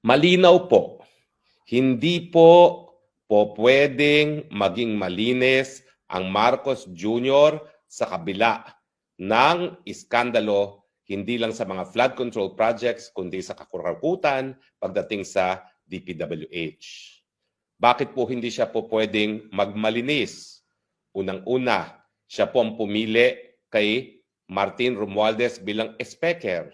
Malinaw po, hindi po pwedeng maging malinis ang Marcos Jr. sa kabila ng iskandalo hindi lang sa mga flood control projects kundi sa kakurakutan pagdating sa DPWH. Bakit po hindi siya po pwedeng magmalinis? Unang-una, siya po ang pumili kay Martin Romualdez bilang speaker.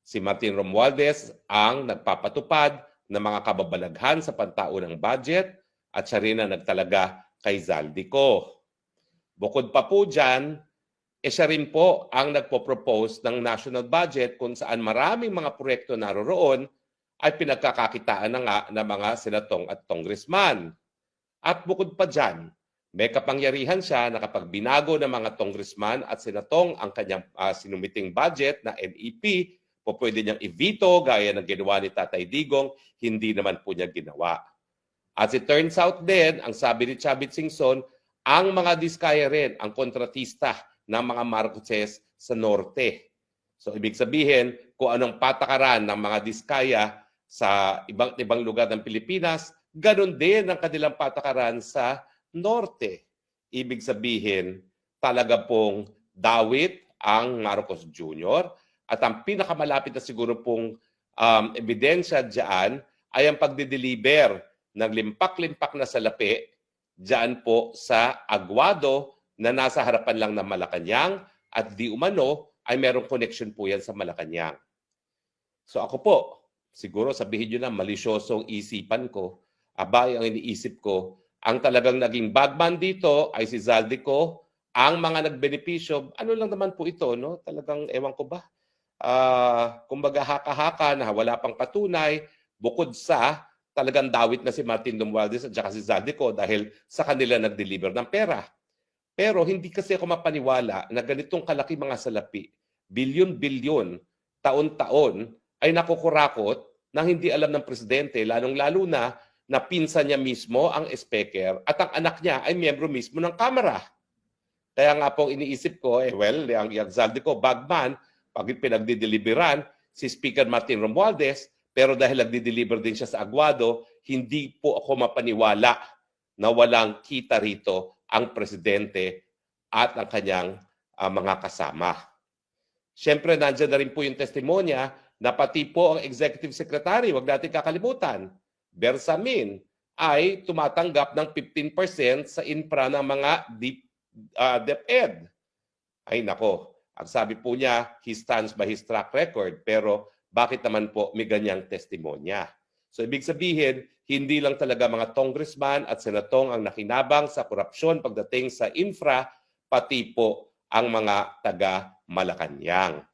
Si Martin Romualdez ang nagpapatupad ng mga kababalaghan sa pantaunang budget at siya rin ang nagtalaga kay Zaldico. Bukod pa po dyan, siya rin po ang nagpo-propose ng national budget kung saan maraming mga proyekto naroroon ay pinagkakakitaan na nga ng mga senatong at congressman. At bukod pa dyan, may kapangyarihan siya na kapag binago ng mga congressman at senatong ang kanyang sinumiting budget na NEP, po pwede niyang i-veto gaya ng ginawa ni Tatay Digong, hindi naman po niya ginawa. As it turns out din, ang sabi ni Chavit Singson, ang mga diskaya rin ang kontratista ng mga Marcoses sa norte. So ibig sabihin, kung anong patakaran ng mga diskaya sa ibang lugar ng Pilipinas, ganun din ang kanilang patakaran sa norte. Ibig sabihin, talaga pong dawit ang Marcos Jr. At ang pinakamalapit na siguro pong ebidensya dyan ay ang pagdideliver ng limpak-limpak na salapi dyan po sa Aguado na nasa harapan lang ng Malacanang at di umano ay merong connection po yan sa Malacanang. So ako po, siguro sabihin nyo na malisyosong isipan ko, abay ang iniisip ko, ang talagang naging bagman dito ay si Zaldico, ang mga nagbenepisyo, ano lang naman po ito, no? Talagang ewan ko ba, kumbaga haka-haka na wala pang patunay, bukod sa talagang dawit na si Martin Romualdez at saka si Zaldico dahil sa kanila nag-deliver ng pera. Pero hindi kasi ako mapaniwala na ganitong kalaki mga salapi, bilyon-bilyon, taon-taon, ay nakukurakot nang hindi alam ng presidente, lalong-lalo na pinsan niya mismo ang speaker at ang anak niya ay miyembro mismo ng Kamara. Kaya nga pong iniisip ko, yung Zaldico, bagman, pag pinagdideliveran si Speaker Martin Romualdez, pero dahil nagdi-deliver din siya sa Aguado, hindi po ako mapaniwala na walang kita rito ang presidente at ang kanyang mga kasama. Siyempre, nandiyan na rin po yung testimonya na pati po ang executive secretary, wag natin kakalimutan, Bersamin, ay tumatanggap ng 15% sa infra ng mga DepEd. Ay nako, ang sabi po niya, he stands by his track record, pero bakit naman po may ganyang testimonya? So ibig sabihin, hindi lang talaga mga congressman at senatong ang nakinabang sa korupsyon pagdating sa infra, pati po ang mga taga Malacanang.